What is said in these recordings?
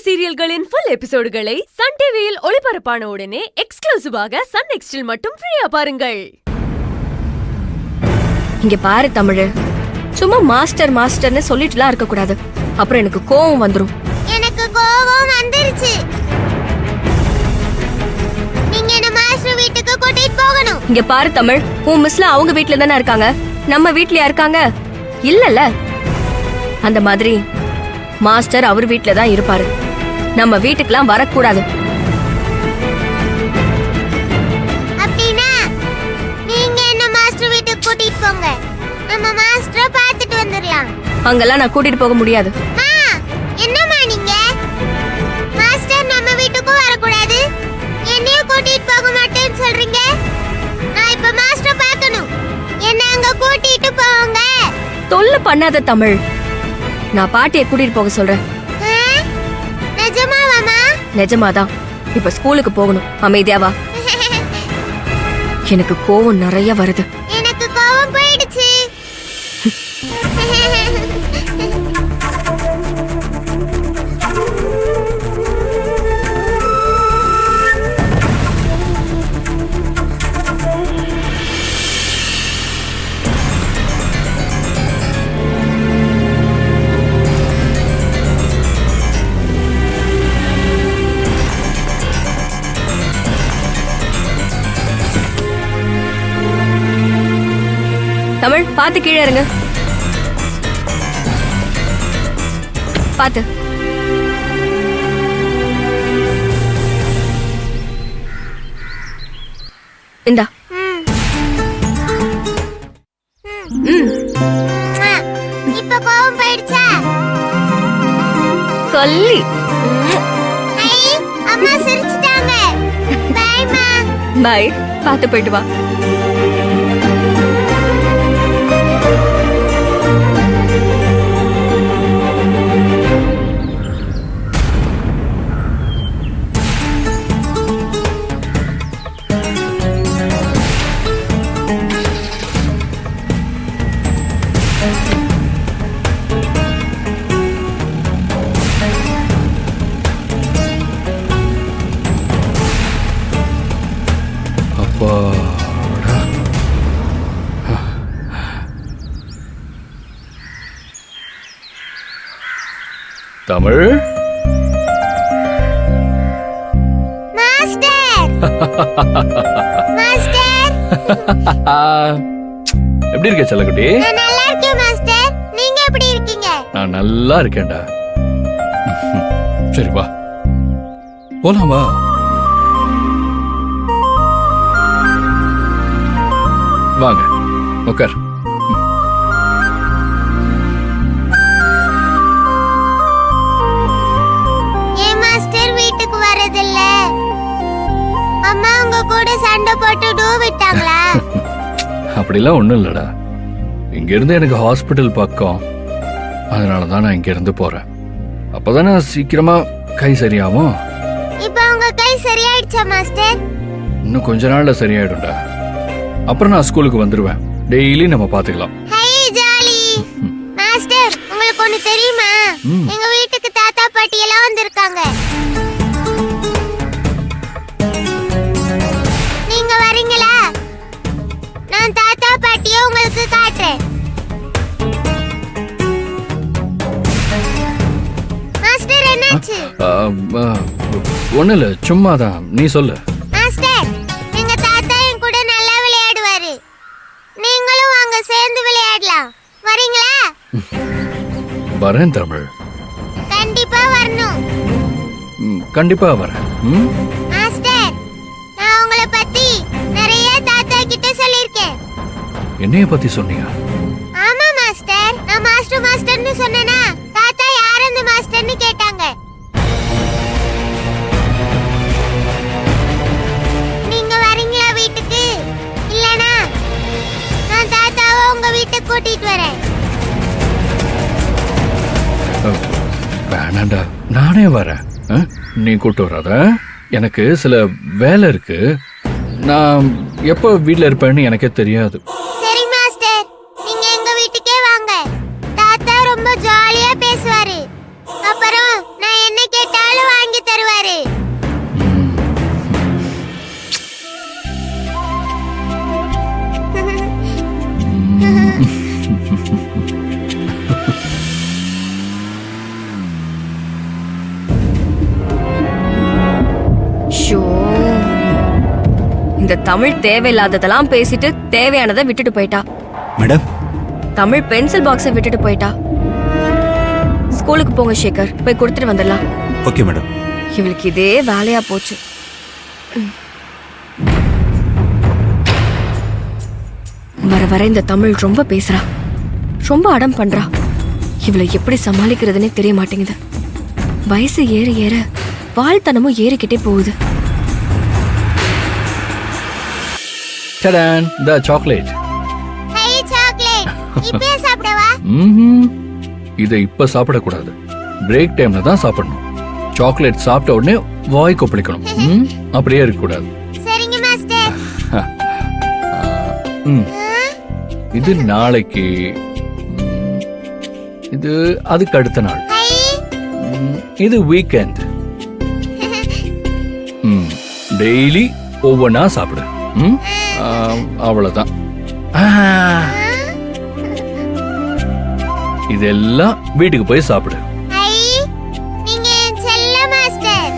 சீரியல்களின் full எபிசோடுகளை Sun டிவியில் ஒளிபரப்பான உடனே எக்ஸ்க்ளூசிவாக சன் நெக்ஸ்டில் மட்டும் ஃப்ரீயா பாருங்கள். இங்க பாரு தமிழ், சும்மா மாஸ்டர் மாஸ்டர்னு சொல்லிட்டுலாம் இருக்க கூடாது. அப்புறம் எனக்கு கோவம் வந்துரும். எனக்கு கோவம் வந்துருச்சு. நீங்க என்ன மாஸ்டர் வீட்டுக்கு கூட்டிட்டு போகணும். இங்க பாரு தமிழ், உன் மிஸ்ல அவங்க வீட்ல தானே இருக்காங்க, நம்ம வீட்லயா இருக்காங்க? இல்லல்ல. அந்த மாதிரி மாஸ்டர் அவர் வீட்ல தான் இருப்பாரு. நம்ம வீட்டுக்குலாம் வரக்கூடாது. அப்படினா நீங்க என்ன மாஸ்டர் வீட்டுக்கு கூட்டிட்டு போங்க. நம்ம மாஸ்டரை பார்த்துட்டு வந்துடலாம். அங்கெல்லாம் நான் கூட்டிட்டு போக முடியாது. என்னம்மா நீங்க? மாஸ்டர் நம்ம வீட்டுக்கு வரக்கூடாது, என்னையும் கூட்டிட்டு போக மாட்டேன்னு சொல்றீங்க. நான் இப்ப மாஸ்டர் பார்க்கணும். என்ன அங்க கூட்டிட்டு போங்க. தொல்லை பண்ணாத தமிழ், நான் பாட்டியை கூட்டிட்டு போக சொல்றேன். நிஜமாவாமா? நிஜமாதான். இப்ப ஸ்கூலுக்கு போகணும். அமைதியா வா. எனக்கு கோவம் நிறைய வருது. எனக்கு கோவம் போயிடுச்சு. தமிழ், பாத்து கீழே இருங்க. பாத்து. இந்தா. இப்ப கோவம் போயிடுச்சா? கள்ளி. அம்மா சிரிச்சிட்டாங்க. பைமா. பை. பாத்து போயிட்டு வா. தமிழ். மாஸ்டர். மாஸ்டர். எப்படி இருக்க செல்லக்குட்டி? நான் நல்லா இருக்கேன் மாஸ்டர். நீங்க எப்படி இருக்கீங்க? நான் நல்லா இருக்கேன்டா. சரி வா போலாம், வா. வாங்க உட்கார். அம்மா உங்க கூட சண்டை போட்டு டூ விட்டாங்களா? அப்படிலாம் ஒண்ணும் இல்லடா. இங்க இருந்து எனக்கு ஹாஸ்பிட்டல் பக்கம், அதனாலதான் நான் இங்க இருந்து போறேன். அப்பதானே சீக்கிரமா கை சரியாகும். இப்போ உங்க கை சரியாயிடுச்சா மாஸ்டர்? இன்னும் கொஞ்ச நாள்ல சரியாயிடும்டா. அப்புறம் நான் ஸ்கூலுக்கு வந்துருவேன். டெய்லி நம்ம பாத்துக்கலாம். Hi jolly. மாஸ்டர், உங்களுக்கு ஒண்ணு தெரியுமா? எங்க வீட்டுக்கு தாத்தா பாட்டி எல்லாம் வந்திருக்காங்க. நீங்க வரீங்களா? நான் தாத்தா பாட்டியை உங்களுக்கு காட்டுறேன். மாஸ்டர் என்னாச்சு? ஒண்ணு இல்ல, சும்மாதான். நீ சொல்லு. மாஸ்டர், எங்க தாத்தா என் கூட நல்லா விளையாடுவாரு. நீங்களும் வாங்க, சேர்ந்து விளையாடலாம். வரீங்களா? வரேன் தமிழ். கண்டிப்பா வரணும். கண்டிப்பா வரேன். மாஸ்டர், நான் உங்களை பத்தி நிறைய தாத்தா கிட்ட சொல்லிருக்கேன். என்னைய பத்தி சொன்னியா? ஆமா மாஸ்டர், நான் மாஸ்டர் மாஸ்டர்னு சொன்னேனா, தாத்தா யார் அந்த மாஸ்டர்னு கேட்டாங்க. நீங்க வரீங்களா வீட்டுக்கு? இல்லனா நான் தாத்தாவை உங்க வீட்டுக்கு கூட்டிட்டு வரேன். வேணாண்டா, நானே வரேன். நீ கூட்டு வராத. எனக்கு சில வேலை இருக்கு. நான் எப்போ வீட்ல இருப்பேன்னு எனக்கே தெரியாது. சரி மாஸ்டர், நீங்க எங்க வீட்டுக்கே வாங்க. தாத்தா ரொம்ப ஜாலியா பேசுவாரு. அப்புறம் நான் என்ன கேட்டாலும் இந்த தமிழ் தேவையில்லாததெல்லாம் பேசிட்டு தேவையானதை விட்டுட்டு போயிட்டா. மேடம். தமிழ் பென்சில் பாக்ஸை விட்டுட்டு போயிட்டா. ஸ்கூலுக்கு போங்க சேகர், போய் கொடுத்துட்டு வந்துடலாம். Okay madam. இவளுக்கு இதே வேலையா போச்சு. வர வர இந்த தமிழ் ரொம்ப பேசுறா, ரொம்ப அடம் பண்றா. இவளை எப்படி சமாளிக்கிறதுனே தெரிய மாட்டேங்குது. வயசு ஏற ஏற வாழ்த்தனமும் ஏறிக்கிட்டே போகுது. டடான், த சாக்லேட். High chocolate. இப்பவே சாப்பிடவா? இதை இப்ப சாப்பிடக்கூடாது, பிரேக் டைம்ல தான் சாப்பிடணும். சாக்லேட் சாப்பிட்ட உடனே வாய் கொப்பளிக்கணும். அப்படியே இருக்கக்கூடாது. சரிங்க மாஸ்டர். இது நாளைக்கு, இது அதுக்கு அடுத்த நாள், ஹை. இது வீக்கெண்ட். டெய்லி ஒவ்வொன்னா சாப்பிடு. அவ்வளவுதான். இதெல்லாம் வீட்டுக்கு போய் சாப்பிடு. ஹை. நீங்க என் செல்ல மாஸ்டர்.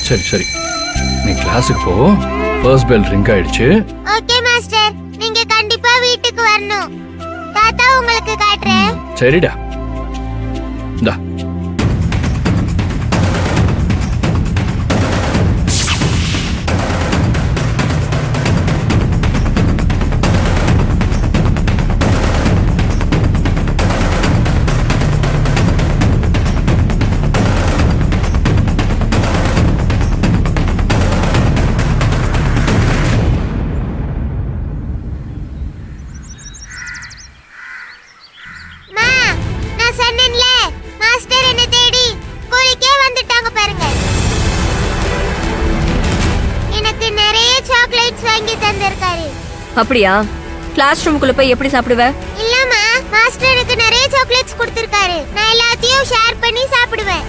சரி சரி, நீ கிளாஸுக்கு போ. ஃபர்ஸ்ட் பெல் ரிங் ஆயிடுச்சு. ஓகே மாஸ்டர், நீங்க கண்டிப்பா வீட்டுக்கு வரணும். தாத்தா உங்களுக்கு காட்டுறேன். சரிடா. இந்தா. மாஸ்டர் என்ன தேடி ஸ்கூலுக்கே வந்துட்டாங்க பாருங்க. எனக்கு நிறைய சாக்லேட்ஸ் வாங்கி தந்திருக்காரு. அப்படியா? கிளாஸ் ரூமுக்குள்ள போய் எப்படி சாப்பிடுவ? இல்லம்மா, மாஸ்டர் எனக்கு நிறைய சாக்லேட்ஸ் கொடுத்திருக்காரு. நான் எல்லாத்தையும் ஷேர் பண்ணி சாப்பிடுவேன்.